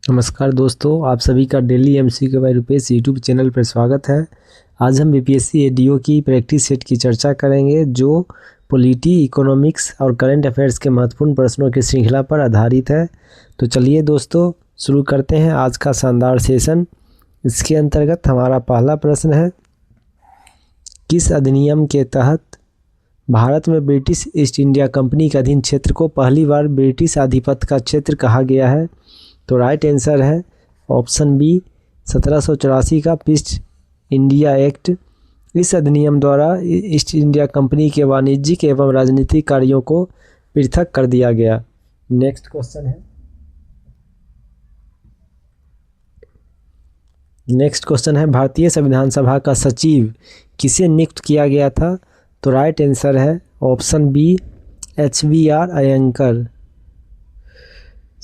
नमस्कार दोस्तों, आप सभी का daily MCQ by Rupesh YouTube channel पर स्वागत है। आज हम बीपीएससी एडीओ की प्रैक्टिस सेट की चर्चा करेंगे जो पॉलिटी, इकोनॉमिक्स और करंट अफेयर्स के महत्वपूर्ण प्रश्नों की श्रृंखला पर आधारित है। तो चलिए दोस्तों शुरू करते हैं आज का शानदार सेशन। इसके अंतर्गत हमारा पहला प्रश्न है, किस अधिनियम के तहत भारत में ब्रिटिश ईस्ट इंडिया कंपनी के अधीन क्षेत्र को पहली बार ब्रिटिश आधिपत्य का क्षेत्र कहा गया है? तो राइट आंसर है ऑप्शन बी 1784 का ईस्ट इंडिया एक्ट। इस अधिनियम द्वारा ईस्ट इंडिया कंपनी के वाणिज्यिक एवं राजनीतिक कार्यों को पृथक कर दिया गया। नेक्स्ट क्वेश्चन है भारतीय संविधान सभा का सचिव किसे नियुक्त किया गया था? तो राइट आंसर है option B HVR Iyengar.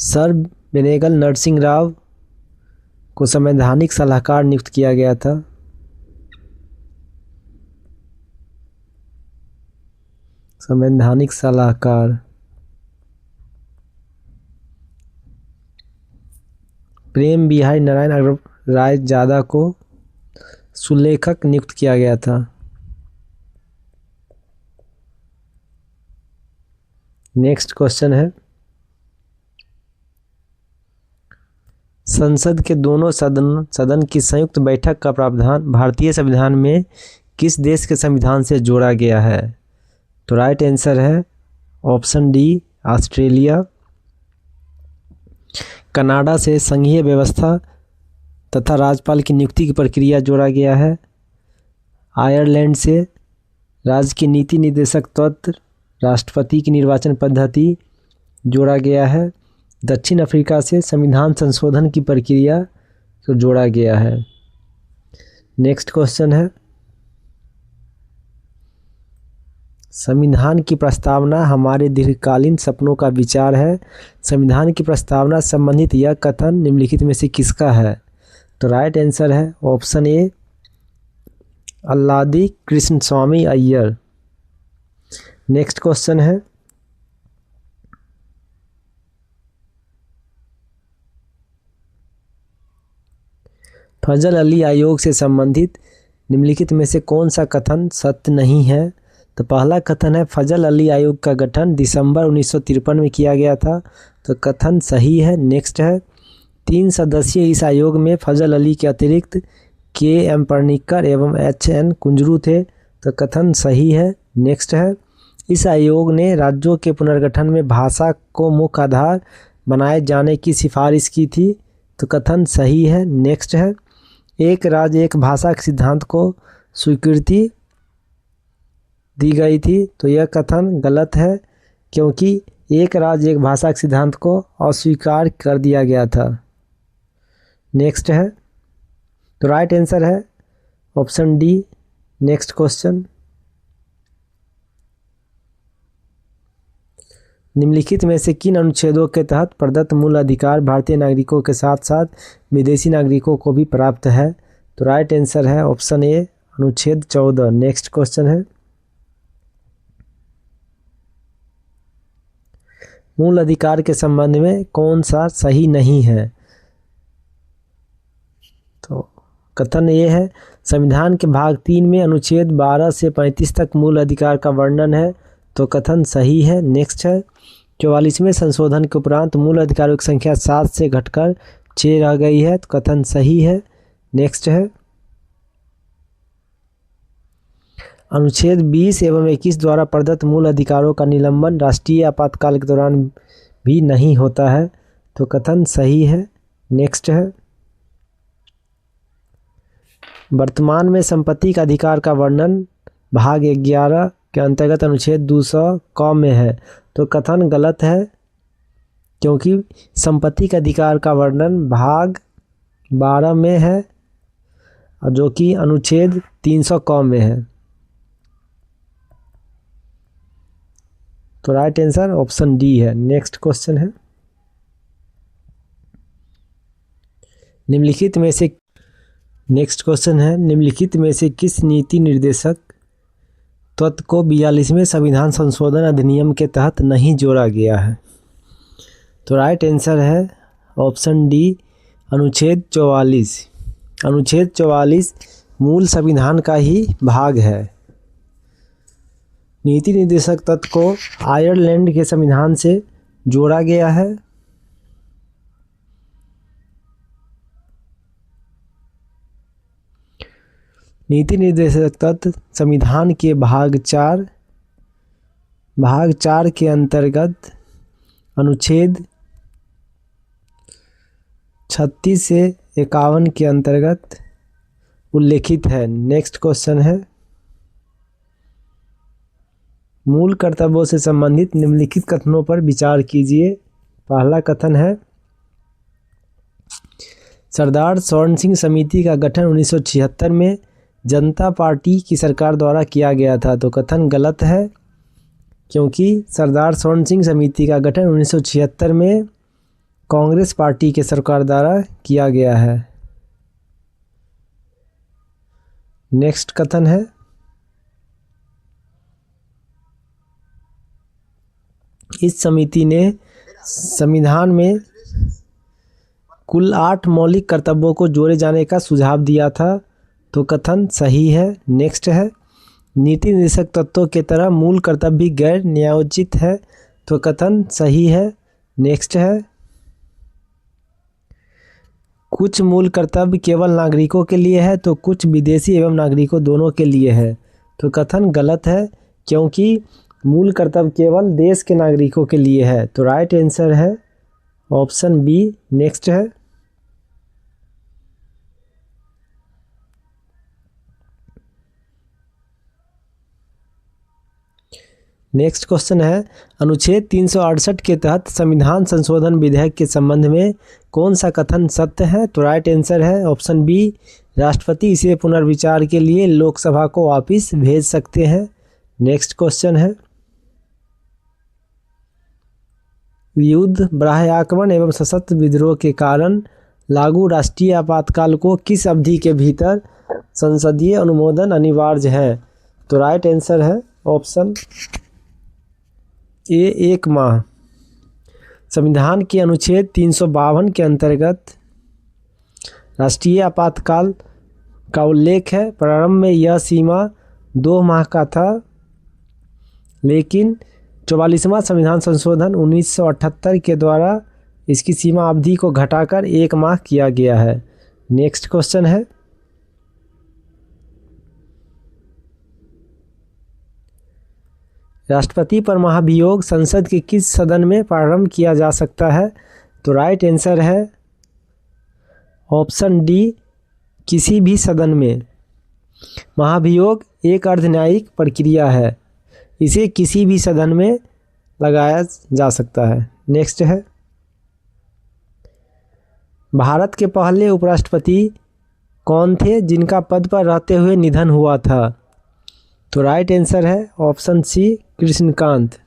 Sir Benegal Narasimha Rau को संवैधानिक सलाहकार नियुक्त किया गया था। संवैधानिक सलाहकार प्रेम बिहारी नारायण अग्रवाल ज्यादा को सुलेखक नियुक्त किया गया था। नेक्स्ट क्वेश्चन है, संसद के दोनों सदन की संयुक्त बैठक का प्रावधान भारतीय संविधान में किस देश के संविधान से जोड़ा गया है? तो राइट आंसर है ऑप्शन डी ऑस्ट्रेलिया। कनाडा से संघीय व्यवस्था तथा राज्यपाल की नियुक्ति की प्रक्रिया जोड़ा गया है। आयरलैंड से राज्य की नीति निर्देशक तंत्र, राष्ट्रपति की निर्वाचन पद्धति जोड़ा गया है। दक्षिण अफ्रीका से संविधान संशोधन की प्रक्रिया को जोड़ा गया है। नेक्स्ट क्वेश्चन है, संविधान की प्रस्तावना हमारे दीर्घकालीन सपनों का विचार है। संविधान की प्रस्तावना संबंधित यह कथन निम्नलिखित में से किसका है? तो राइट आंसर है option A Alladi Krishnaswamy Ayyar. Next question है, फजल अली आयोग से संबंधित निम्नलिखित में से कौन सा कथन सत्य नहीं है? तो पहला कथन है फजल अली आयोग का गठन दिसंबर 1953 में किया गया था, तो कथन सही है। नेक्स्ट है, 3 सदस्यीय इस आयोग में फजल अली के अतिरिक्त KM पर्णिक्कर एवं HN कुंजरू थे, तो कथन सही है। नेक्स्ट है, इस आयोग ने राज्यों के पुनर्गठन में भाषा को मुख्य आधार बनाए जाने की सिफारिश की थी, तो कथन सही है। नेक्स्ट है, एक राज्य एक भाषा के सिद्धांत को स्वीकृति दी गई थी, तो यह कथन गलत है क्योंकि एक राज्य एक भाषा के सिद्धांत को अस्वीकार कर दिया गया था। नेक्स्ट है, तो राइट आंसर है ऑप्शन डी। नेक्स्ट क्वेश्चन, निम्नलिखित में से किन अनुच्छेदों के तहत प्रदत्त मूल अधिकार भारतीय नागरिकों के साथ साथ विदेशी नागरिकों को भी प्राप्त है? तो राइट आंसर है ऑप्शन ए अनुच्छेद 14। नेक्स्ट क्वेश्चन है, मूल अधिकार के संबंध में कौन सा सही नहीं है? तो कथन ये है, संविधान के भाग 3 में अनुच्छेद 12 से 35 तक मूल अधिकार का वर्णन है, तो कथन सही है। नेक्स्ट है, 44वें संशोधन के उपरांत मूल अधिकारों की संख्या 7 से घटकर 6 रह गई है, तो कथन सही है। नेक्स्ट है, अनुच्छेद 20 एवं 21 द्वारा प्रदत्त मूल अधिकारों का निलंबन राष्ट्रीय आपातकाल के दौरान भी नहीं होता है, तो कथन सही है। नेक्स्ट है, वर्तमान में संपत्ति का अधिकार का वर्णन भाग 11 के अंतर्गत अनुच्छेद 200 क में है, तो कथन गलत है क्योंकि संपत्ति के अधिकार का वर्णन भाग 12 में है और जो कि अनुच्छेद 300 क में है। तो राइट आंसर ऑप्शन डी है। नेक्स्ट क्वेश्चन है, निम्नलिखित में से किस नीति निर्देशक तत्व को 42वें संविधान संशोधन अधिनियम के तहत नहीं जोड़ा गया है? तो राइट आंसर है ऑप्शन डी अनुच्छेद 44। अनुच्छेद 44 मूल संविधान का ही भाग है। नीति निर्देशक तत्व को आयरलैंड के संविधान से जोड़ा गया है। नीति निर्देशक तत्व संविधान के भाग 4 के अंतर्गत अनुच्छेद 36 से 51 के अंतर्गत उल्लेखित है। नेक्स्ट क्वेश्चन है, मूल कर्तव्यों से संबंधित निम्नलिखित कथनों पर विचार कीजिए। पहला कथन है, सरदार स्वर्ण सिंह समिति का गठन 1976 में जनता पार्टी की सरकार द्वारा किया गया था। तो कथन गलत है, क्योंकि सरदार स्वर्ण सिंह समिति का गठन 1976 में कांग्रेस पार्टी के सरकार द्वारा किया गया है। नेक्स्ट कथन है, इस समिति ने संविधान में कुल 8 मौलिक कर्तव्यों को जोड़े जाने का सुझाव दिया था। तो कथन सही है। नेक्स्ट है, नीति निर्देशक तत्वों के तरह मूल कर्तव्य भी गैर न्यायोचित है। तो कथन सही है। नेक्स्ट है, कुछ मूल कर्तव्य केवल नागरिकों के लिए है तो कुछ विदेशी एवं नागरिकों दोनों के लिए है। तो कथन गलत है, क्योंकि मूल कर्तव्य केवल देश के नागरिकों के लिए है। तो राइट आंसर है ऑप्शन बी। नेक्स्ट है, नेक्स्ट क्वेश्चन है, अनुच्छेद 368 के तहत संविधान संशोधन विधेयक के संबंध में कौन सा कथन सत्य है। तो राइट आंसर है ऑप्शन बी, राष्ट्रपति इसे पुनर्विचार के लिए लोकसभा को वापस भेज सकते हैं। नेक्स्ट क्वेश्चन है, युद्ध, बाह्य आक्रमण एवं सशस्त्र विद्रोह के कारण लागू राष्ट्रीय आपातकाल को किस अवधि के भीतर संसदीय अनुमोदन अनिवार्य है। तो राइट आंसर है ऑप्शन ए, 1 माह। संविधान के अनुच्छेद 352 के अंतर्गत राष्ट्रीय आपातकाल का उल्लेख है। प्रारंभ में यह सीमा 2 माह का था, लेकिन 44वां संविधान संशोधन 1978 के द्वारा इसकी सीमा अवधि को घटाकर 1 माह किया गया है। नेक्स्ट क्वेश्चन है, राष्ट्रपति पर महाभियोग संसद के किस सदन में प्रारंभ किया जा सकता है। तो राइट आंसर है ऑप्शन डी, किसी भी सदन में। महाभियोग एक अर्धन्यायिक प्रक्रिया है, इसे किसी भी सदन में लगाया जा सकता है। नेक्स्ट है, भारत के पहले उपराष्ट्रपति कौन थे जिनका पद पर रहते हुए निधन हुआ था। तो राइट आंसर है ऑप्शन सी, कृष्णकांत।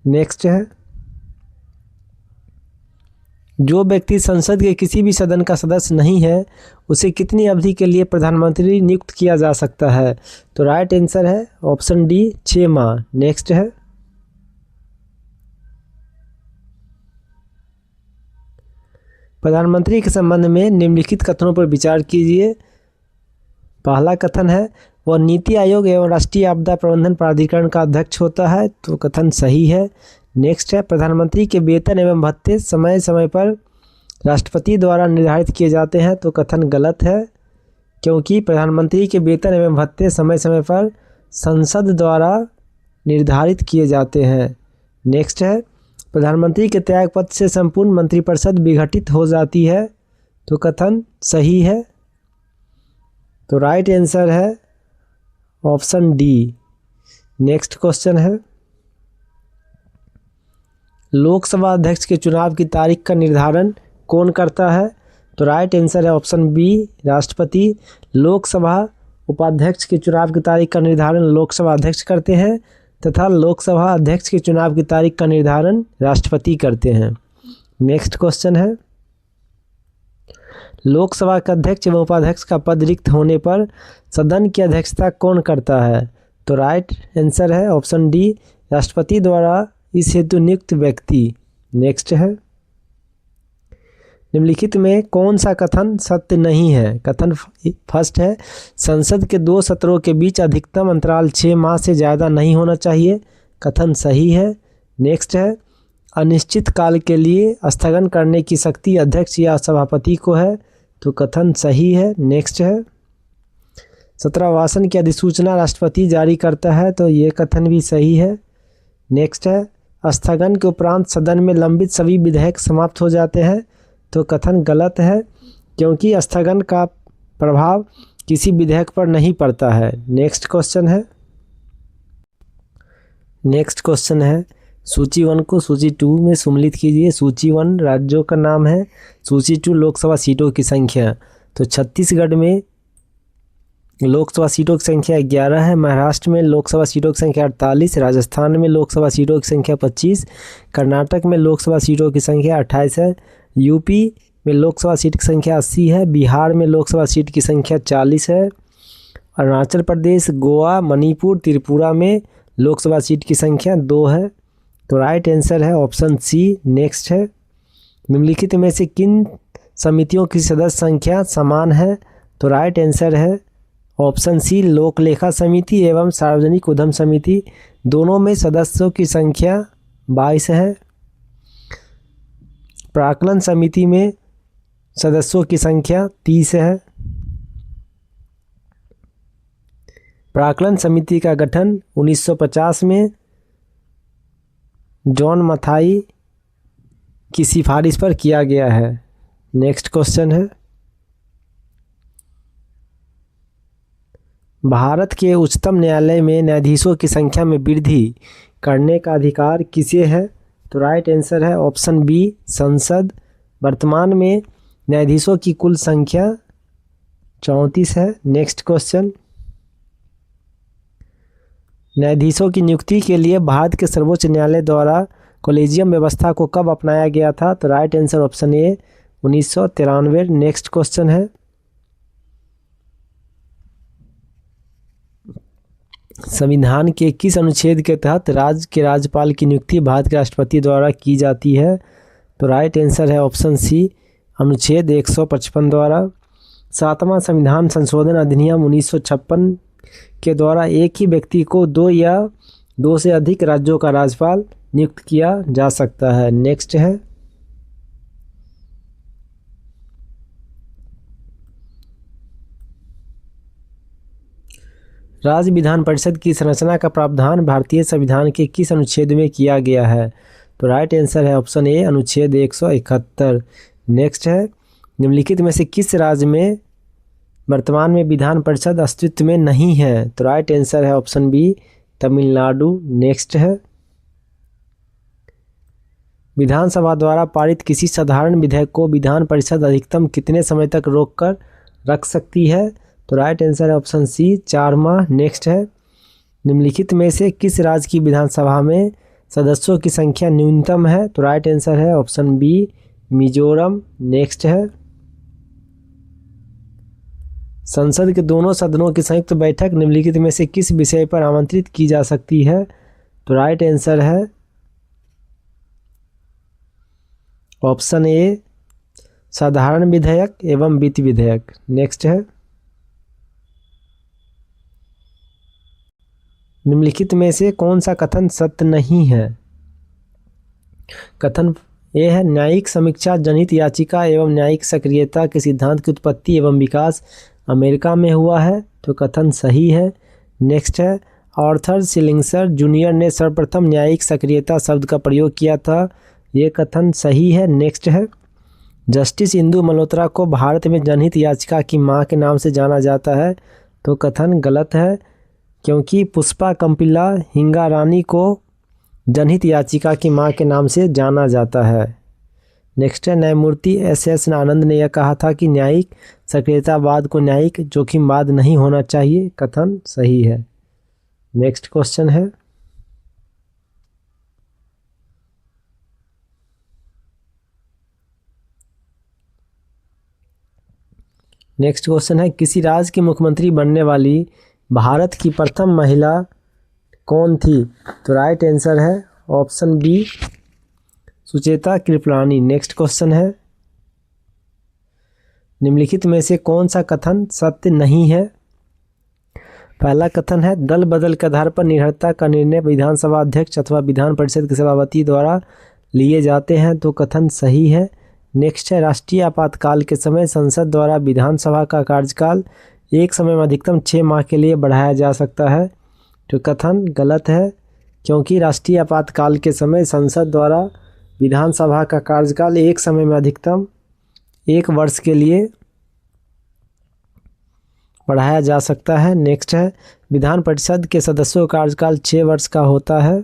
नेक्स्ट है, जो व्यक्ति संसद के किसी भी सदन का सदस्य नहीं है उसे कितनी अवधि के लिए प्रधानमंत्री नियुक्त किया जा सकता है। तो राइट आंसर है ऑप्शन डी, 6 माह। नेक्स्ट है, प्रधानमंत्री के संबंध में निम्नलिखित कथनों पर विचार कीजिए। पहला कथन है, वह नीति आयोग एवं राष्ट्रीय आपदा प्रबंधन प्राधिकरण का अध्यक्ष होता है। तो कथन सही है। नेक्स्ट है, प्रधानमंत्री के वेतन एवं भत्ते समय समय पर राष्ट्रपति द्वारा निर्धारित किए जाते हैं। तो कथन गलत है, क्योंकि प्रधानमंत्री के वेतन एवं भत्ते समय समय पर संसद द्वारा निर्धारित किए जाते हैं। नेक्स्ट है, प्रधानमंत्री के त्यागपत्र से संपूर्ण मंत्रिपरिषद विघटित हो जाती है। तो कथन सही है। तो राइट आंसर है ऑप्शन डी। नेक्स्ट क्वेश्चन है, लोकसभा अध्यक्ष के चुनाव की तारीख का निर्धारण कौन करता है। तो राइट आंसर है ऑप्शन बी, राष्ट्रपति। लोकसभा उपाध्यक्ष के चुनाव की तारीख का निर्धारण लोकसभा अध्यक्ष करते हैं तथा लोकसभा अध्यक्ष के चुनाव की तारीख का निर्धारण राष्ट्रपति करते हैं। नेक्स्ट क्वेश्चन है, लोकसभा के अध्यक्ष एवं उपाध्यक्ष का पद रिक्त होने पर सदन की अध्यक्षता कौन करता है। तो राइट आंसर है ऑप्शन डी, राष्ट्रपति द्वारा इस हेतु नियुक्त व्यक्ति। नेक्स्ट है, निम्नलिखित में कौन सा कथन सत्य नहीं है? कथन फर्स्ट है, संसद के 2 सत्रों के बीच अधिकतम अंतराल 6 माह से ज़्यादा नहीं होना चाहिए। कथन सही है। नेक्स्ट है, अनिश्चित काल के लिए स्थगन करने की शक्ति अध्यक्ष या सभापति को है, तो कथन सही है। नेक्स्ट है, 17वासन की अधिसूचना राष्ट्रपति जारी करता है, तो ये कथन भी सही है। नेक्स्ट है, स्थगन के उपरांत सदन में लंबित सभी विधेयक समाप्त हो जाते हैं, तो कथन गलत है, क्योंकि स्थगन का प्रभाव किसी विधेयक पर नहीं पड़ता है। नेक्स्ट क्वेश्चन है, सूची 1 को सूची 2 में सम्मिलित कीजिए। सूची 1 राज्यों का नाम है, सूची 2 लोकसभा सीटों की संख्या। तो छत्तीसगढ़ में लोकसभा सीटों की संख्या 11 है, महाराष्ट्र में लोकसभा सीटों की संख्या 48, राजस्थान में लोकसभा सीटों की संख्या 25, कर्नाटक में लोकसभा सीटों की संख्या 28 है, यूपी में लोकसभा सीट की संख्या 80 है, बिहार में लोकसभा सीट की संख्या 40 है, अरुणाचल प्रदेश, गोवा, मणिपुर, त्रिपुरा में लोकसभा सीट की संख्या 2 है। तो राइट आंसर है ऑप्शन सी। नेक्स्ट है, निम्नलिखित में से किन समितियों की सदस्य संख्या समान है? तो राइट आंसर है ऑप्शन सी, लोक लेखा समिति एवं सार्वजनिक उद्यम समिति, दोनों में सदस्यों की संख्या 22 है। प्राक्कलन समिति में सदस्यों की संख्या 30 है। प्राक्कलन समिति का गठन 1950 में जॉन मथाई की सिफारिश पर किया गया है। नेक्स्ट क्वेश्चन है, भारत के उच्चतम न्यायालय में न्यायाधीशों की संख्या में वृद्धि करने का अधिकार किसे है? तो राइट आंसर है ऑप्शन बी, संसद। वर्तमान में न्यायाधीशों की कुल संख्या 34 है। नेक्स्ट क्वेश्चन, न्यायाधीशों की नियुक्ति के लिए भारत के सर्वोच्च न्यायालय द्वारा कॉलेजियम व्यवस्था को कब अपनाया गया था? तो right answer option A, 1993। Next question है, संविधान के किस अनुच्छेद के तहत राज्य के राज्यपाल की नियुक्ति भारत के राष्ट्रपति द्वारा की जाती है? तो राइट आंसर है ऑप्शन सी, अनुच्छेद 155 द्वारा। 7वां संविधान संशोधन अधिनियम 1956 के द्वारा एक ही व्यक्ति को 2 या 2 से अधिक राज्यों का राज्यपाल नियुक्त किया जा सकता है। नेक्स्ट है, राज्य विधान परिषद की संरचना का प्रावधान भारतीय संविधान के किस अनुच्छेद में किया गया है? तो राइट आंसर है ऑप्शन ए, अनुच्छेद 171। नेक्स्ट है, निम्नलिखित में से किस राज्य में वर्तमान में विधान परिषद अस्तित्व में नहीं है? तो राइट आंसर है ऑप्शन बी, तमिलनाडु। नेक्स्ट है, विधानसभा द्वारा पारित किसी साधारण विधेयक को विधान परिषद अधिकतम कितने समय तक रोक कर रख सकती है? तो राइट आंसर है ऑप्शन सी, 4 माह। नेक्स्ट है, निम्नलिखित में से किस राज्य की विधानसभा में सदस्यों की संख्या न्यूनतम है? तो राइट आंसर है ऑप्शन बी, मिजोरम। नेक्स्ट है, संसद के दोनों सदनों की संयुक्त बैठक निम्नलिखित में से किस विषय पर आमंत्रित की जा सकती है? तो राइट आंसर है ऑप्शन ए, साधारण विधेयक एवं वित्त विधेयक। नेक्स्ट है, निम्नलिखित में से कौन सा कथन सत्य नहीं है? कथन ए है, न्यायिक समीक्षा जनहित याचिका एवं न्यायिक सक्रियता के सिद्धांत की उत्पत्ति एवं विकास अमेरिका में हुआ है, तो कथन सही है। नेक्स्ट है, आर्थर शिलिंगर जूनियर ने सर्वप्रथम न्यायिक सक्रियता शब्द का प्रयोग किया था, ये कथन सही है। नेक्स्ट है, जस्टिस इंदु मल्होत्रा को भारत में जनहित याचिका की मां के नाम से जाना जाता है, तो कथन गलत है, क्योंकि पुष्पा कंपिला हिंगा रानी को जनहित याचिका की मां के नाम से जाना जाता है। नेक्स्ट है, न्यायमूर्ति एस आनंद ने यह कहा था कि न्यायिक सक्रियतावाद को न्यायिक जोखिमवाद नहीं होना चाहिए, कथन सही है। नेक्स्ट क्वेश्चन है, किसी राज्य की मुख्यमंत्री बनने वाली भारत की प्रथम महिला कौन थी? तो राइट आंसर है option B, Sucheta Kripalani. Next question है, निम्नलिखित में से कौन सा कथन सत्य नहीं है? पहला कथन है, दल बदल के आधार पर निरर्हता का निर्णय विधानसभा अध्यक्ष अथवा विधान परिषद के सभापति द्वारा लिए जाते हैं, तो कथन सही है। नेक्स्ट है, राष्ट्रीय आपातकाल के समय संसद द्वारा विधानसभा का कार्यकाल एक समय में अधिकतम 6 माह के लिए बढ़ाया जा सकता है, तो कथन गलत है, क्योंकि राष्ट्रीय आपातकाल के समय संसद द्वारा विधानसभा का कार्यकाल एक समय में अधिकतम 1 वर्ष के लिए बढ़ाया जा सकता है। नेक्स्ट है, विधान परिषद के सदस्यों का कार्यकाल 6 वर्ष का होता है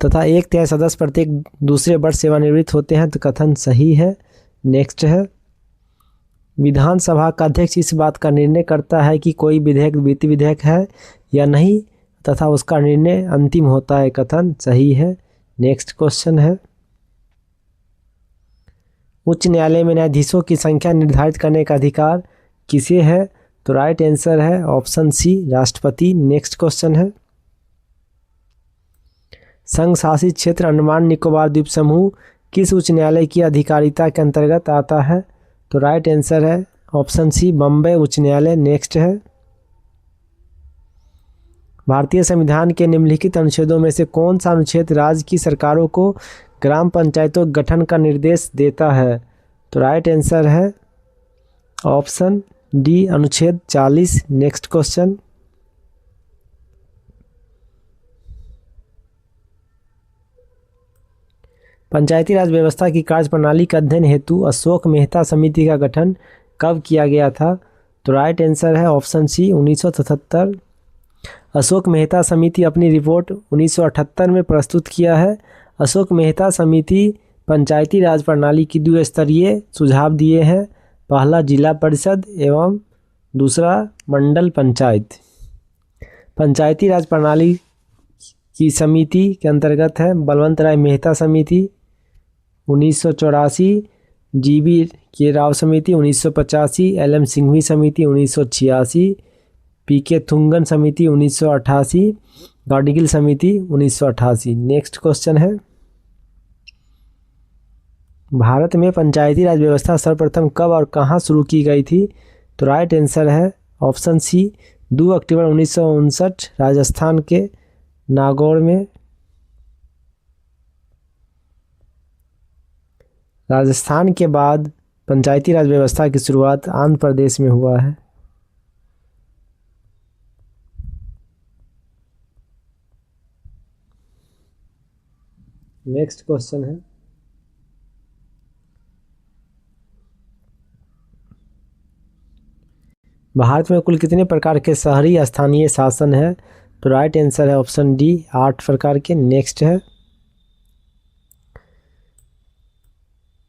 तथा 1/3 सदस्य प्रत्येक दूसरे वर्ष सेवानिवृत्त होते हैं, तो कथन सही है। नेक्स्ट है, विधानसभा का अध्यक्ष इस बात का निर्णय करता है कि कोई विधेयक वित्त विधेयक है या नहीं तथा उसका निर्णय अंतिम होता है, कथन सही है। नेक्स्ट क्वेश्चन है, उच्च न्यायालय में न्यायाधीशों की संख्या निर्धारित करने का अधिकार किसे है? तो राइट आंसर है ऑप्शन सी, राष्ट्रपति। नेक्स्ट क्वेश्चन है, संघ शासित क्षेत्र अंडमान निकोबार द्वीप समूह किस उच्च न्यायालय की अधिकारिता के अंतर्गत आता है? तो राइट आंसर है ऑप्शन सी, बम्बई उच्च न्यायालय। नेक्स्ट है, भारतीय संविधान के निम्नलिखित अनुच्छेदों में से कौन सा अनुच्छेद राज्य की सरकारों को ग्राम पंचायतों के गठन का निर्देश देता है? तो राइट आंसर है ऑप्शन डी, अनुच्छेद 40। नेक्स्ट क्वेश्चन, पंचायती राज व्यवस्था की कार्यप्रणाली का अध्ययन हेतु अशोक मेहता समिति का गठन कब किया गया था? तो राइट आंसर है ऑप्शन सी, 1977। अशोक मेहता समिति अपनी रिपोर्ट 1978 में प्रस्तुत किया है। अशोक मेहता समिति पंचायती राज प्रणाली की 2 स्तरीय सुझाव दिए हैं, पहला जिला परिषद एवं दूसरा मंडल पंचायत। पंचायती राज प्रणाली की समिति के अंतर्गत है बलवंत राय मेहता समिति 1984, जीबी के राव समिति 1985, एल.एम. सिंघवी समिति 1986, पी.के. थुंगन समिति 1988, गाडगिल समिति 1988। नेक्स्ट क्वेश्चन है, भारत में पंचायती राज व्यवस्था सर्वप्रथम कब और कहां शुरू की गई थी? तो राइट आंसर है ऑप्शन सी, 2 अक्टूबर 1959 राजस्थान के नागौर में। राजस्थान के बाद पंचायती राज व्यवस्था की शुरुआत आंध्र प्रदेश में हुआ है। नेक्स्ट क्वेश्चन है, भारत में कुल कितने प्रकार के शहरी स्थानीय शासन है? तो राइट आंसर है ऑप्शन डी, 8 प्रकार के। नेक्स्ट है,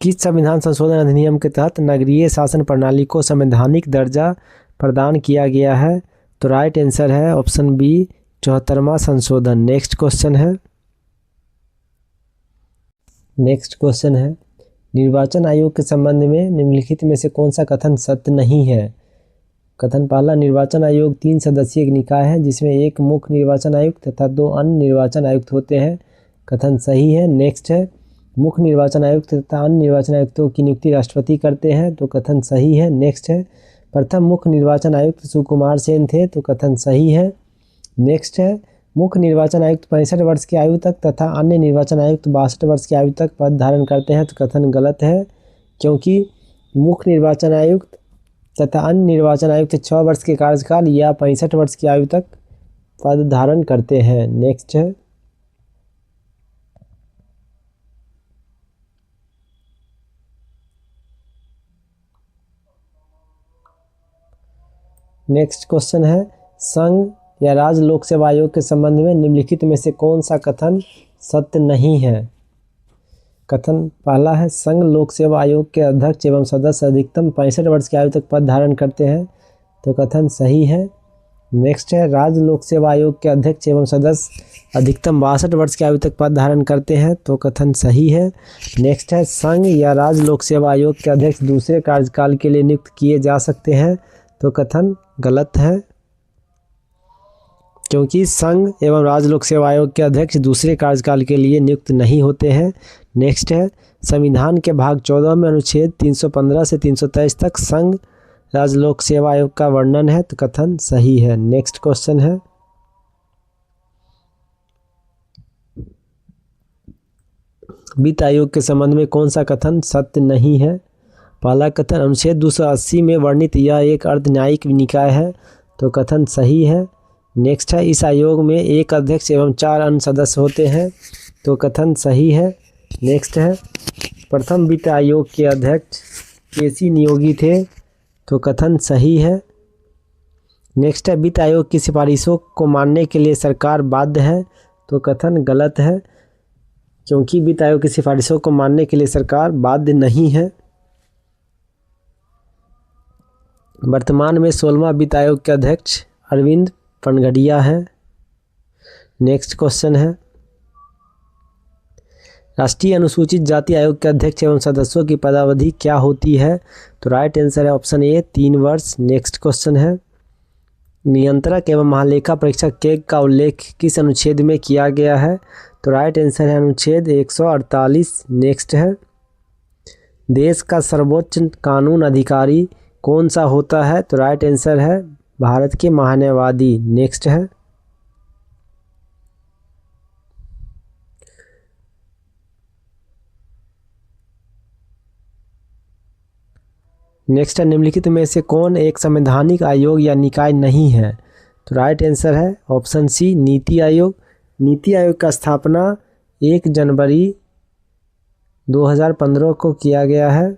किस संविधान संशोधन अधिनियम के तहत नगरीय शासन प्रणाली को संवैधानिक दर्जा प्रदान किया गया है? तो राइट आंसर है ऑप्शन बी, 74वां संशोधन। नेक्स्ट क्वेश्चन है, निर्वाचन आयोग के संबंध में निम्नलिखित में से कौन सा कथन सत्य नहीं है? कथन पहला, निर्वाचन आयोग 3 सदस्यीय निकाय है जिसमें एक मुख्य निर्वाचन आयुक्त तथा 2 अन्य निर्वाचन आयुक्त होते हैं, कथन सही है। नेक्स्ट है, मुख्य निर्वाचन आयुक्त तथा अन्य निर्वाचन आयुक्तों की नियुक्ति राष्ट्रपति करते हैं, तो कथन सही है। नेक्स्ट है, प्रथम मुख्य निर्वाचन आयुक्त सुकुमार सेन थे, तो कथन सही है। नेक्स्ट है, मुख्य निर्वाचन आयुक्त 65 वर्ष की आयु तक तथा अन्य निर्वाचन आयुक्त 62 वर्ष की आयु तक पद धारण करते हैं, तो कथन गलत है, क्योंकि मुख्य निर्वाचन आयुक्त तथा अन्य निर्वाचन आयुक्त 6 वर्ष के कार्यकाल या 65 वर्ष की आयु तक पद धारण करते हैं। नेक्स्ट है, नेक्स्ट क्वेश्चन है, संघ या राज्य लोक सेवा आयोग के संबंध में निम्नलिखित में से कौन सा कथन सत्य नहीं है? कथन पहला है, संघ लोक सेवा आयोग के अध्यक्ष एवं सदस्य अधिकतम 65 वर्ष की आयु तक पद धारण करते हैं, तो कथन सही है। नेक्स्ट है, राज्य लोक सेवा आयोग के अध्यक्ष एवं सदस्य अधिकतम 62 वर्ष की आयु तक पद धारण करते हैं, तो कथन सही है। नेक्स्ट है, संघ या राज्य लोक सेवा आयोग के अध्यक्ष दूसरे कार्यकाल के लिए नियुक्त किए जा सकते हैं, तो कथन गलत है, क्योंकि संघ एवं राज्य लोक सेवा आयोग के अध्यक्ष दूसरे कार्यकाल के लिए नियुक्त नहीं होते हैं। नेक्स्ट है, संविधान के भाग 14 में अनुच्छेद 315 से 323 तक संघ राज्य लोक सेवा आयोग का वर्णन है, तो कथन सही है। नेक्स्ट क्वेश्चन है, वित्त आयोग के संबंध में कौन सा कथन सत्य नहीं है? पहला कथन, अनुच्छेद 280 में वर्णित यह एक अर्ध न्यायिक निकाय है, तो कथन सही है। नेक्स्ट है, इस आयोग में एक अध्यक्ष एवं 4 अन्य सदस्य होते हैं, तो कथन सही है। नेक्स्ट है, प्रथम वित्त आयोग के अध्यक्ष केसी नियोगी थे, तो कथन सही है। नेक्स्ट है, वित्त आयोग की सिफारिशों को मानने के लिए सरकार बाध्य है, तो कथन गलत है, क्योंकि वित्त आयोग की सिफारिशों को मानने के लिए सरकार बाध्य नहीं है। वर्तमान में 16वां वित्त आयोग के अध्यक्ष अरविंद पनघड़िया है। नेक्स्ट क्वेश्चन है, राष्ट्रीय अनुसूचित जाति आयोग के अध्यक्ष एवं सदस्यों की पदावधि क्या होती है? तो राइट आंसर है ऑप्शन ए 3 वर्ष। नेक्स्ट क्वेश्चन है, नियंत्रक एवं महालेखा परीक्षक केग का उल्लेख किस अनुच्छेद में किया गया है? तो राइट आंसर है अनुच्छेद 148। नेक्स्ट है, देश का सर्वोच्च कानून अधिकारी कौन सा होता है? तो राइट आंसर है भारत के महान्यायवादी। नेक्स्ट है, निम्नलिखित में से कौन एक संवैधानिक आयोग या निकाय नहीं है? तो राइट आंसर है ऑप्शन सी नीति आयोग। नीति आयोग का स्थापना 1 जनवरी 2015 को किया गया है।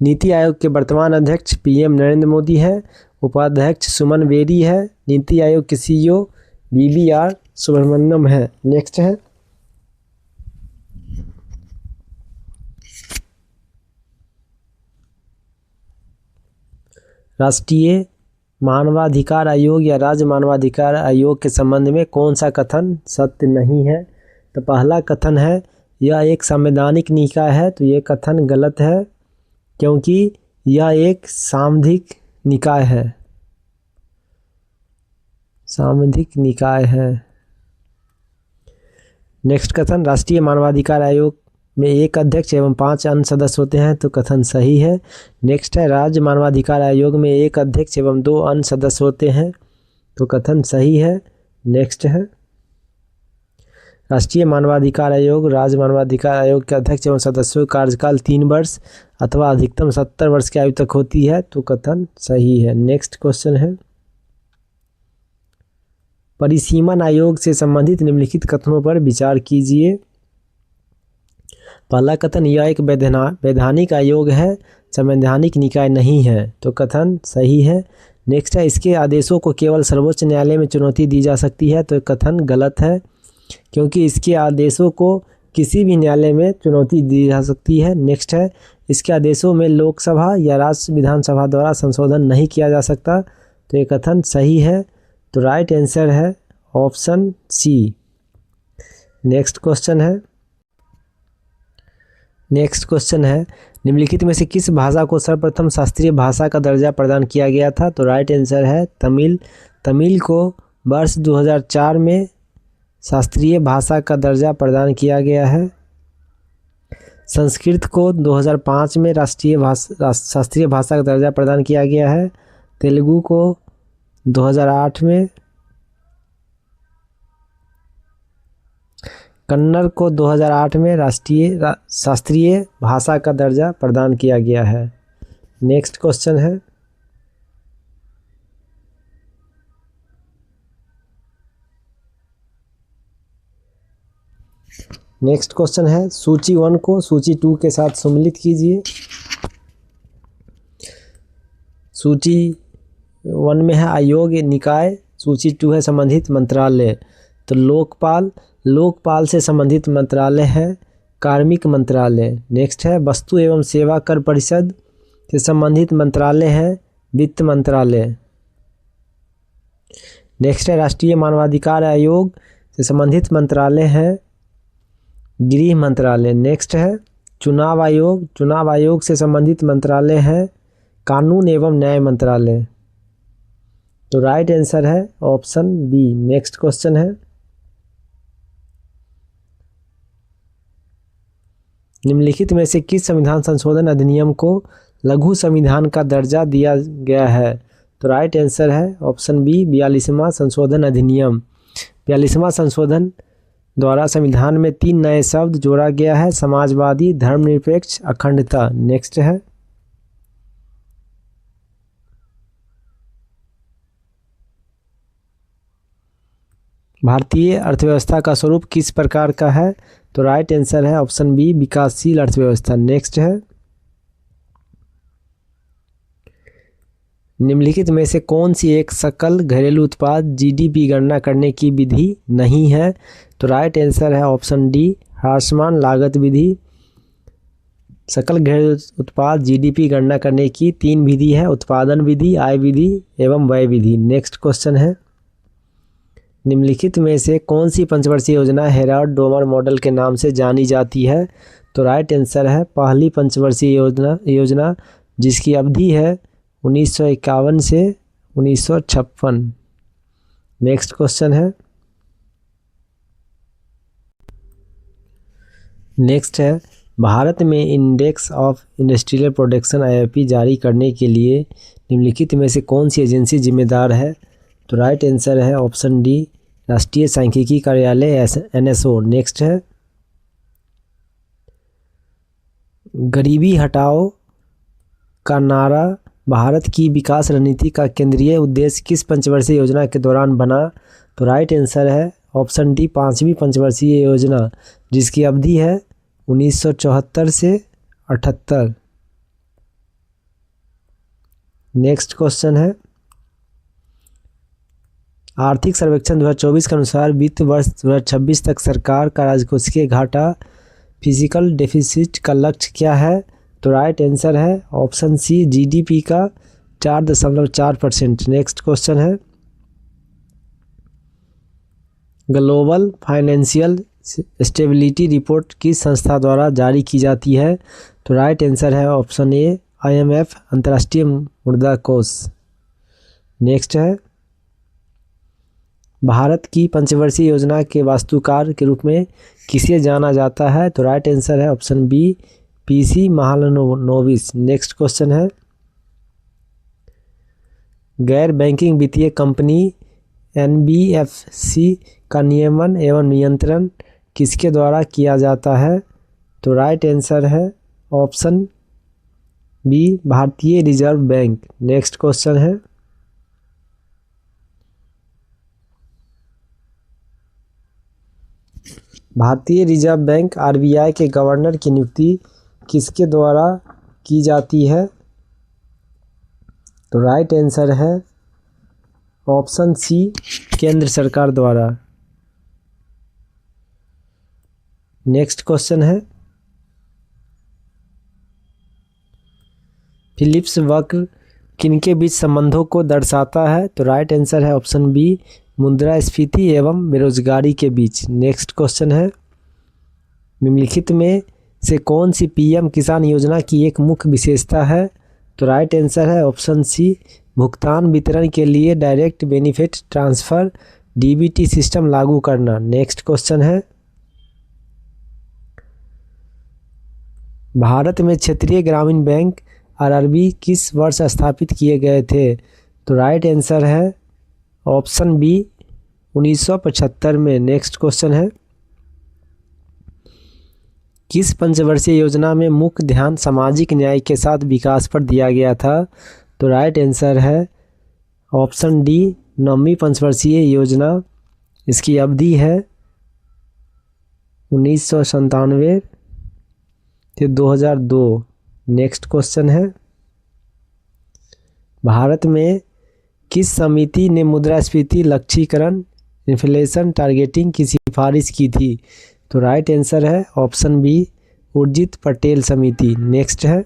नीति आयोग के वर्तमान अध्यक्ष पीएम नरेंद्र मोदी है। उपाध्यक्ष सुमन बेरी है। नीति आयोग के सीईओ बीवीआर सुब्रमण्यम है। नेक्स्ट है, राष्ट्रीय मानवाधिकार आयोग या राज्य मानवाधिकार आयोग के संबंध में कौन सा कथन सत्य नहीं है? तो पहला कथन है, यह एक संवैधानिक निकाय है, तो ये कथन गलत है, क्योंकि यह एक सांविधिक निकाय है। सांविधिक निकाय है। नेक्स्ट कथन, राष्ट्रीय मानवाधिकार आयोग में एक अध्यक्ष एवं 5 अन्य सदस्य होते हैं, तो कथन सही है। नेक्स्ट है, राज्य मानवाधिकार आयोग में एक अध्यक्ष एवं 2 अन्य सदस्य होते हैं, तो कथन सही है। नेक्स्ट है, राष्ट्रीय मानवाधिकार आयोग राज्य मानवाधिकार आयोग के अध्यक्ष एवं सदस्यों का कार्यकाल 3 वर्ष अथवा अधिकतम 70 वर्ष की आयु तक होती है, तो कथन सही है। नेक्स्ट क्वेश्चन है, परिसीमन आयोग से संबंधित निम्नलिखित कथनों पर विचार कीजिए। पहला कथन, यह एक वैधानिक आयोग है, संवैधानिक निकाय नहीं है, तो कथन सही है। नेक्स्ट है, इसके आदेशों को केवल सर्वोच्च न्यायालय में चुनौती दी जा सकती है, तो कथन गलत है, क्योंकि इसके आदेशों को किसी भी न्यायालय में चुनौती दी जा सकती है। नेक्स्ट है, इसके आदेशों में लोकसभा या राज्य विधानसभा द्वारा संशोधन नहीं किया जा सकता, तो ये कथन सही है। तो राइट आंसर है ऑप्शन सी। नेक्स्ट क्वेश्चन है, निम्नलिखित में से किस भाषा को सर्वप्रथम शास्त्रीय भाषा का दर्जा प्रदान किया गया था? तो राइट आंसर है तमिल। तमिल को वर्ष 2004 में शास्त्रीय भाषा का दर्जा प्रदान किया गया है। संस्कृत को 2005 में शास्त्रीय भाषा का दर्जा प्रदान किया गया है। तेलुगु को 2008 में, कन्नड़ को 2008 में शास्त्रीय भाषा का दर्जा प्रदान किया गया है। नेक्स्ट क्वेश्चन है, सूची 1 को सूची 2 के साथ सम्मिलित कीजिए। सूची 1 में है आयोग निकाय, सूची 2 है संबंधित मंत्रालय। तो लोकपाल से संबंधित मंत्रालय है कार्मिक मंत्रालय। नेक्स्ट है, वस्तु एवं सेवा कर परिषद से संबंधित मंत्रालय है वित्त मंत्रालय। नेक्स्ट है, राष्ट्रीय मानवाधिकार आयोग से संबंधित मंत्रालय है गृह मंत्रालय। नेक्स्ट है, चुनाव आयोग से संबंधित मंत्रालय है कानून एवं न्याय मंत्रालय। तो राइट आंसर है ऑप्शन बी। नेक्स्ट क्वेश्चन है, निम्नलिखित में से किस संविधान संशोधन अधिनियम को लघु संविधान का दर्जा दिया गया है? तो राइट आंसर है ऑप्शन बी 42वां संशोधन अधिनियम। 42वां संशोधन द्वारा संविधान में 3 नए शब्द जोड़ा गया है, समाजवादी, धर्मनिरपेक्ष, अखंडता। नेक्स्ट है, भारतीय अर्थव्यवस्था का स्वरूप किस प्रकार का है? तो राइट आंसर है ऑप्शन बी विकासशील अर्थव्यवस्था। नेक्स्ट है, निम्नलिखित में से कौन सी एक सकल घरेलू उत्पाद जीडीपी गणना करने की विधि नहीं है? तो राइट आंसर है ऑप्शन डी ह्रासमान लागत विधि। सकल घरेलू उत्पाद जीडीपी गणना करने की 3 विधि है, उत्पादन विधि, आय विधि एवं व्यय विधि। नेक्स्ट क्वेश्चन है, निम्नलिखित में से कौन सी पंचवर्षीय योजना हेराल्ड डोमर मॉडल के नाम से जानी जाती है? तो राइट आंसर है पहली पंचवर्षीय योजना जिसकी अवधि है 1951 से 1956। नेक्स्ट क्वेश्चन है, भारत में index of industrial production IIP जारी करने के लिए निम्नलिखित में से कौन सी एजेंसी जिम्मेदार है? तो राइट आंसर है ऑप्शन डी राष्ट्रीय सांख्यिकी कार्यालय NSO। नेक्स्ट है, गरीबी हटाओ का नारा भारत की विकास रणनीति का केंद्रीय उद्देश्य किस पंचवर्षीय योजना के दौरान बना? तो राइट आंसर है ऑप्शन डी 5वीं पंचवर्षीय योजना जिसकी अवधि है 1974 से 78। नेक्स्ट क्वेश्चन है, आर्थिक सर्वेक्षण 2024 के अनुसार वित्त वर्ष 2026 तक सरकार का राजकोषीय घाटा फिजिकल डेफिसिट का लक्ष्य क्या है? तो राइट आंसर है ऑप्शन सी जीडीपी का 4.4%। नेक्स्ट क्वेश्चन है, ग्लोबल फाइनेंशियल स्टेबिलिटी रिपोर्ट किस संस्था द्वारा जारी की जाती है? तो राइट आंसर है ऑप्शन ए IMF अंतर्राष्ट्रीय मुद्रा कोष। नेक्स्ट है, भारत की पंचवर्षीय योजना के वास्तुकार के रूप में किसे जाना जाता है? तो राइट आंसर है option B PC Mahalanobis. Next question है, गैर बैंकिंग वित्तीय कंपनी NBFC का नियमन एवं नियंत्रण किसके द्वारा किया जाता है? तो राइट आंसर है ऑप्शन बी भारतीय रिजर्व बैंक। नेक्स्ट क्वेश्चन है, भारतीय रिजर्व बैंक RBI के गवर्नर की नियुक्ति किसके द्वारा की जाती है? तो राइट आंसर है ऑप्शन सी केंद्र सरकार द्वारा। नेक्स्ट क्वेश्चन है, फिलिप्स वक्र किनके बीच संबंधों को दर्शाता है? तो राइट आंसर है ऑप्शन बी मुद्रास्फीति एवं बेरोजगारी के बीच। नेक्स्ट क्वेश्चन है, निम्नलिखित में से कौन सी PM किसान योजना की एक मुख्य विशेषता है? तो राइट आंसर है ऑप्शन सी भुगतान वितरण के लिए direct benefit transfer DBT system लागू करना। नेक्स्ट क्वेश्चन है, भारत में क्षेत्रीय ग्रामीण बैंक RRB किस वर्ष स्थापित किए गए थे? तो राइट आंसर है ऑप्शन बी 1975 में। नेक्स्ट क्वेश्चन है, किस पंचवर्षीय योजना में मुख्य ध्यान सामाजिक न्याय के साथ विकास पर दिया गया था? तो राइट आंसर है ऑप्शन डी 9वीं पंचवर्षीय योजना। इसकी अवधि है 1997 से 2002। नेक्स्ट क्वेश्चन है, भारत में किस समिति ने मुद्रास्फीति लक्ष्यीकरण इन्फ्लेशन टारगेटिंग की सिफारिश की थी? तो राइट आंसर है ऑप्शन बी उर्जित पटेल समिति। नेक्स्ट है,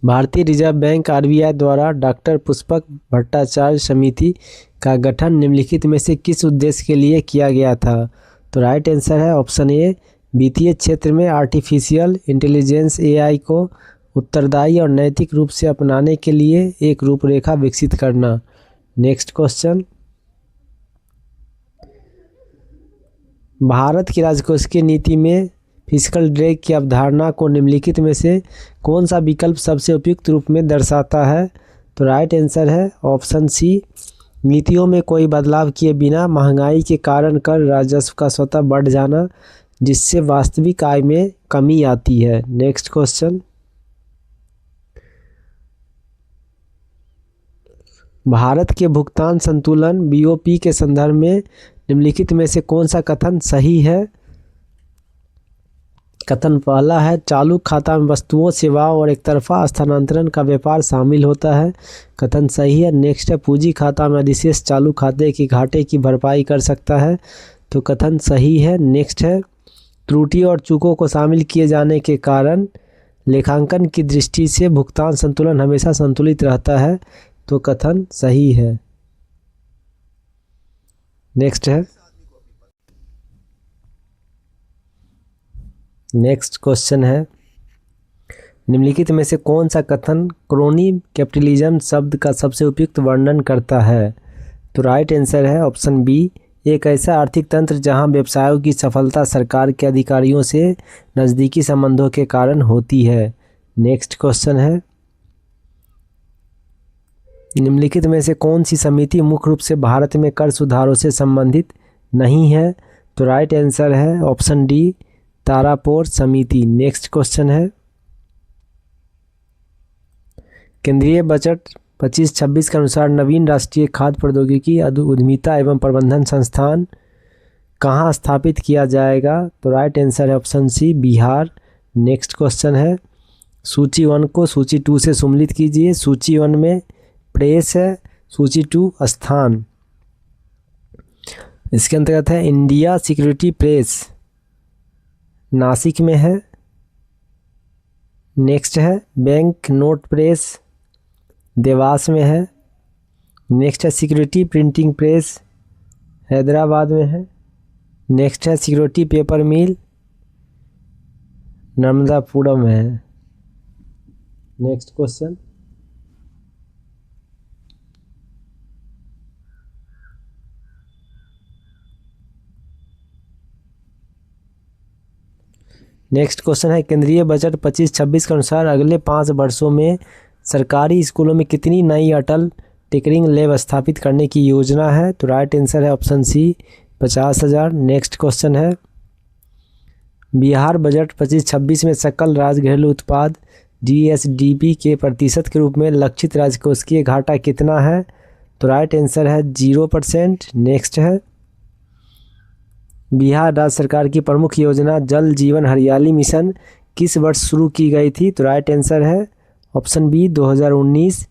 भारतीय रिजर्व बैंक RBI द्वारा डॉक्टर पुष्पक भट्टाचार्य समिति का गठन निम्नलिखित में से किस उद्देश्य के लिए किया गया था? तो राइट आंसर है ऑप्शन ए वित्तीय क्षेत्र में आर्टिफिशियल इंटेलिजेंस एआई को उत्तरदायी और नैतिक रूप से अपनाने के लिए एक रूपरेखा विकसित करना। नेक्स्ट क्वेश्चन, भारत की राजकोषीय नीति में फिस्कल ड्रैग की अवधारणा को निम्नलिखित में से कौन सा विकल्प सबसे उपयुक्त रूप में दर्शाता है? तो राइट आंसर है ऑप्शन सी, नीतियों में कोई बदलाव किए बिना महंगाई के कारण कर राजस्व का स्वतः बढ़ जाना, जिससे वास्तविक आय में कमी आती है। नेक्स्ट क्वेश्चन, भारत के भुगतान संतुलन बीओपी के संदर्भ में निम्नलिखित में से कौन सा कथन सही है? कथन पहला है, चालू खाता में वस्तुओं, सेवाओं और एक तरफा स्थानांतरण का व्यापार शामिल होता है। कथन सही है। नेक्स्ट है, पूंजी खाता में अधिशेष चालू खाते के घाटे की भरपाई कर सकता है। तो कथन सही है। नेक्स्ट है, त्रुटि और चूकों को शामिल किए जाने के कारण लेखांकन की दृष्टि से भुगतान संतुलन हमेशा संतुलित रहता है। तो कथन सही है। नेक्स्ट है, नेक्स्ट क्वेश्चन है, निम्नलिखित में से कौन सा कथन क्रोनी कैपिटलिज्म शब्द का सबसे उपयुक्त वर्णन करता है? तो राइट आंसर है ऑप्शन बी, एक ऐसा आर्थिक तंत्र जहां व्यवसायों की सफलता सरकार के अधिकारियों से नज़दीकी संबंधों के कारण होती है। नेक्स्ट क्वेश्चन है, निम्नलिखित में से कौन सी समिति मुख्य रूप से भारत में कर सुधारों से संबंधित नहीं है? तो राइट आंसर है ऑप्शन डी, तारापोर समिति। नेक्स्ट क्वेश्चन है, केंद्रीय बजट 25-26 के अनुसार नवीन राष्ट्रीय खाद्य प्रौद्योगिकी उद्यमिता एवं प्रबंधन संस्थान कहाँ स्थापित किया जाएगा? तो राइट आंसर है option C, Bihar. Next question है, सूची 1 को सूची 2 से सम्मिलित कीजिए। सूची 1 में प्रेस है, सूची 2 स्थान। इसके अंतर्गत है इंडिया सिक्योरिटी प्रेस, नासिक में है। नेक्स्ट है बैंक नोट प्रेस, देवास में है। नेक्स्ट है सिक्योरिटी प्रिंटिंग प्रेस, हैदराबाद में है। नेक्स्ट है सिक्योरिटी पेपर मिल, नर्मदापुरम में है। नेक्स्ट क्वेश्चन, नेक्स्ट क्वेश्चन है, केंद्रीय बजट 25-26 के अनुसार अगले 5 वर्षों में सरकारी स्कूलों में कितनी नई अटल टिकरिंग लैब स्थापित करने की योजना है? तो राइट आंसर है ऑप्शन सी, 50,000। नेक्स्ट क्वेश्चन है, बिहार बजट 25-26 में सकल राज्य घरेलू उत्पाद जीएसडीपी के प्रतिशत के रूप में लक्षित राजकोषीय घाटा कितना है? तो राइट आंसर है 0%। नेक्स्ट है, बिहार राज्य सरकार की प्रमुख योजना जल जीवन हरियाली मिशन किस वर्ष शुरू की गई थी? तो राइट आंसर है ऑप्शन बी, 2019।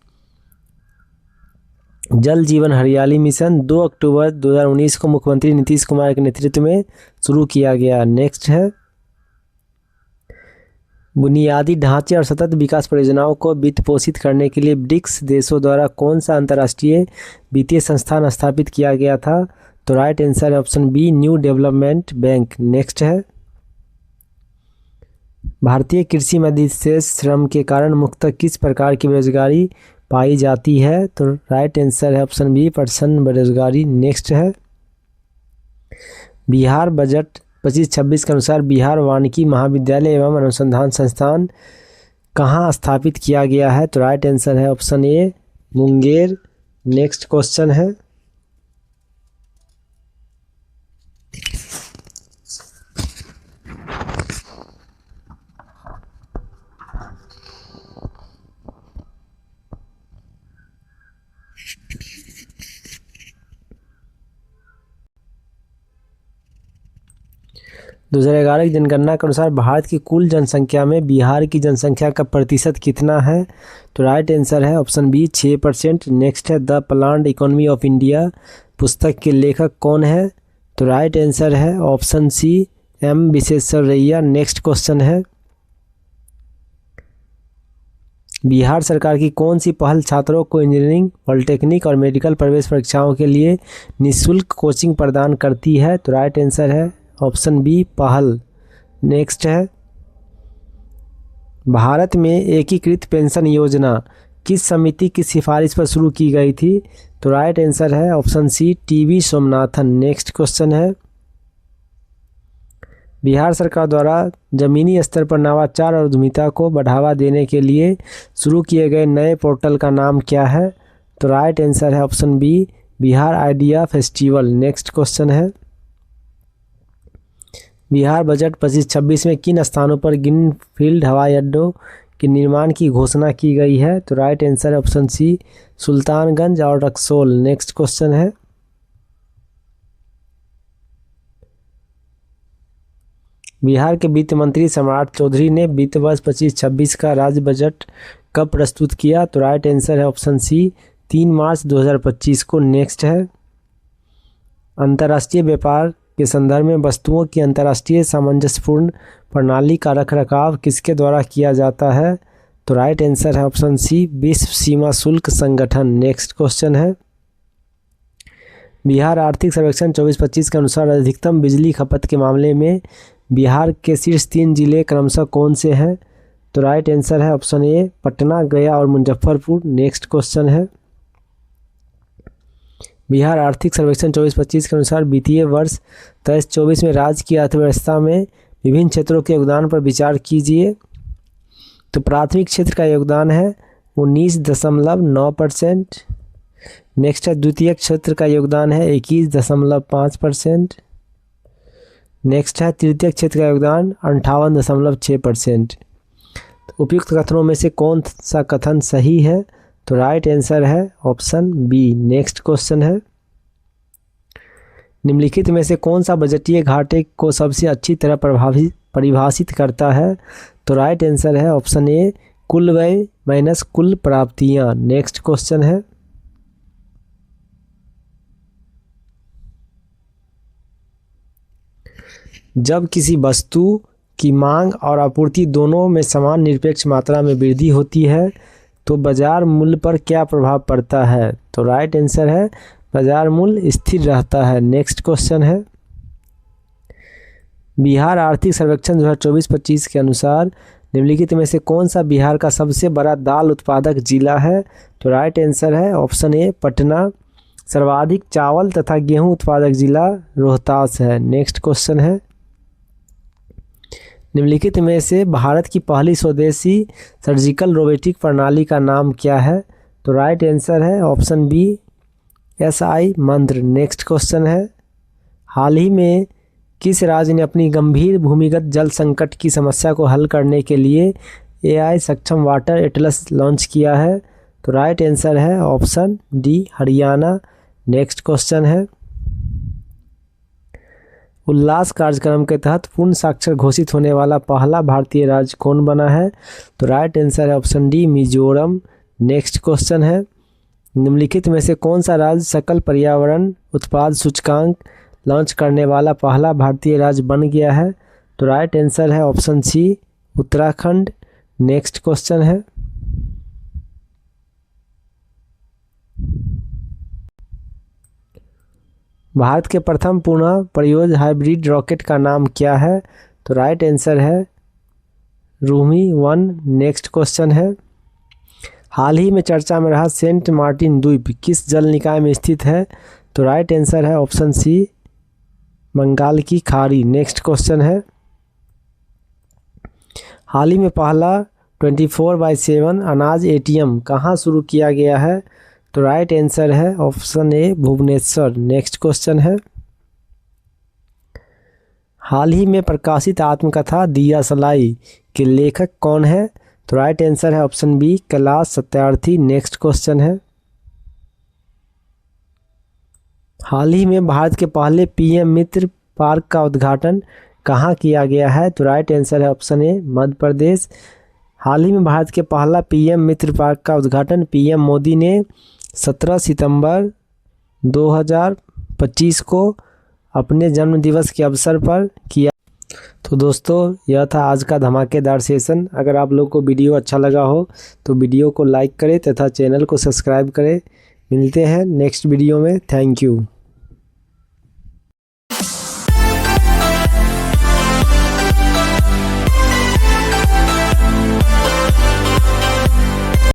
जल जीवन हरियाली मिशन 2 अक्टूबर 2019 को मुख्यमंत्री नीतीश कुमार के नेतृत्व में शुरू किया गया। नेक्स्ट है, बुनियादी ढांचे और सतत विकास परियोजनाओं को वित्त पोषित करने के लिए ब्रिक्स देशों द्वारा कौन सा अंतर्राष्ट्रीय वित्तीय संस्थान स्थापित किया गया था? तो राइट आंसर है option B, new development bank. Next है, भारतीय कृषि में अधिशेष श्रम के कारण मुख्यतः किस प्रकार की बेरोजगारी पाई जाती है? तो राइट आंसर है ऑप्शन बी, प्रच्छन्न बेरोजगारी। नेक्स्ट है, बिहार बजट 25-26 के अनुसार बिहार वानिकी महाविद्यालय एवं अनुसंधान संस्थान कहाँ स्थापित किया गया है? तो राइट आंसर है ऑप्शन ए, मुंगेर। नेक्स्ट क्वेश्चन है, दो 2011 की जनगणना के अनुसार भारत की कुल जनसंख्या में बिहार की जनसंख्या का प्रतिशत कितना है? तो राइट आंसर है ऑप्शन बी, 6%। नेक्स्ट है, the planned economy of India पुस्तक के लेखक कौन है? तो राइट आंसर है option C, M Visvesvaraya. Next question है, बिहार सरकार की कौन सी पहल छात्रों को इंजीनियरिंग, पॉलिटेक्निक और मेडिकल प्रवेश परीक्षाओं के लिए निःशुल्क कोचिंग प्रदान करती है? तो राइट आंसर है ऑप्शन बी, पहल। नेक्स्ट है भारत में एकीकृत पेंशन योजना किस समिति की सिफारिश पर शुरू की गई थी? तो राइट आंसर है option C T V Somanathan. Next question है बिहार सरकार द्वारा जमीनी स्तर पर नवाचार और उद्यमिता को बढ़ावा देने के लिए शुरू किए गए नए पोर्टल का नाम क्या है? तो राइट आंसर है option B Bihar idea festival. Next question है बिहार बजट 25-26 में किन स्थानों पर ग्रीनफील्ड हवाई अड्डों के निर्माण की घोषणा की गई है? तो राइट आंसर है ऑप्शन सी सुल्तानगंज और रक्सौल। नेक्स्ट क्वेश्चन है बिहार के वित्त मंत्री सम्राट चौधरी ने वित्त वर्ष 25-26 का राज्य बजट कब प्रस्तुत किया? तो राइट आंसर है ऑप्शन सी 3 मार्च 2025 को। नेक्स्ट है अंतर्राष्ट्रीय व्यापार के संदर्भ में वस्तुओं की अंतर्राष्ट्रीय सामंजस्यपूर्ण प्रणाली का रखरखाव किसके द्वारा किया जाता है? तो राइट आंसर है ऑप्शन सी विश्व सीमा शुल्क संगठन। नेक्स्ट क्वेश्चन है बिहार आर्थिक सर्वेक्षण 24-25 के अनुसार अधिकतम बिजली खपत के मामले में बिहार के शीर्ष 3 जिले क्रमशः कौन से हैं? तो राइट आंसर है ऑप्शन ए पटना, गया और मुजफ्फरपुर। नेक्स्ट क्वेश्चन है बिहार आर्थिक सर्वेक्षण 24-25 के अनुसार वित्तीय वर्ष 23-24 में राज्य की अर्थव्यवस्था में विभिन्न क्षेत्रों के योगदान पर विचार कीजिए। तो प्राथमिक क्षेत्र का योगदान है 19.9%। नेक्स्ट है द्वितीय क्षेत्र का योगदान है 21.5%। नेक्स्ट है तृतीय क्षेत्र का योगदान 58.6%। तो उपयुक्त कथनों में से कौन सा कथन सही है? तो राइट आंसर है ऑप्शन बी। नेक्स्ट क्वेश्चन है निम्नलिखित में से कौन सा बजटीय घाटे को सबसे अच्छी तरह परिभाषित करता है? तो राइट आंसर है ऑप्शन ए कुल व्यय माइनस कुल प्राप्तियां। नेक्स्ट क्वेश्चन है जब किसी वस्तु की मांग और आपूर्ति दोनों में समान निरपेक्ष मात्रा में वृद्धि होती है तो बाजार मूल्य पर क्या प्रभाव पड़ता है? तो राइट आंसर है बाजार मूल्य स्थिर रहता है। नेक्स्ट क्वेश्चन है बिहार आर्थिक सर्वेक्षण 2024-25 के अनुसार निम्नलिखित में से कौन सा बिहार का सबसे बड़ा दाल उत्पादक जिला है? तो राइट आंसर है ऑप्शन ए पटना। सर्वाधिक चावल तथा गेहूं उत्पादक जिला रोहतास है। नेक्स्ट क्वेश्चन है निम्नलिखित में से भारत की पहली स्वदेशी सर्जिकल रोबोटिक प्रणाली का नाम क्या है? तो राइट आंसर है ऑप्शन बी SI मंत्र। नेक्स्ट क्वेश्चन है हाल ही में किस राज्य ने अपनी गंभीर भूमिगत जल संकट की समस्या को हल करने के लिए AI सक्षम वाटर एटलस लॉन्च किया है? तो राइट आंसर है option D Haryana. Next question है उल्लास कार्यक्रम के तहत पूर्ण साक्षर घोषित होने वाला पहला भारतीय राज्य कौन बना है? तो राइट आंसर है option D Mizoram. Next question है निम्नलिखित में से कौन सा राज्य सकल पर्यावरण उत्पाद सूचकांक लॉन्च करने वाला पहला भारतीय राज्य बन गया है? तो राइट आंसर है option C Uttarakhand. Next question है भारत के प्रथम पुनः प्रयोज्य हाइब्रिड रॉकेट का नाम क्या है? तो राइट आंसर है रूमी 1। नेक्स्ट क्वेश्चन है हाल ही में चर्चा में रहा सेंट मार्टिन द्वीप किस जल निकाय में स्थित है? तो राइट आंसर है ऑप्शन सी बंगाल की खाड़ी। नेक्स्ट क्वेश्चन है हाल ही में पहला 24/7 अनाज ATM कहाँ शुरू किया गया है? तो राइट आंसर है option A Bhubaneswar. Next question है हाल ही में प्रकाशित आत्मकथा दिया सलाई के लेखक कौन है? तो राइट आंसर है option B Kailash Satyarthi. Next question है हाल ही में भारत के पहले PM मित्र पार्क का उद्घाटन कहाँ किया गया है? तो राइट आंसर है ऑप्शन ए मध्य प्रदेश। हाल ही में भारत के पहला PM मित्र पार्क का उद्घाटन PM मोदी ने 17 सितंबर 2025 को अपने जन्मदिवस के अवसर पर किया। तो दोस्तों यह था आज का धमाकेदार सेशन। अगर आप लोग को वीडियो अच्छा लगा हो तो वीडियो को लाइक करें तथा चैनल को सब्सक्राइब करें। मिलते हैं नेक्स्ट वीडियो में। Thank you.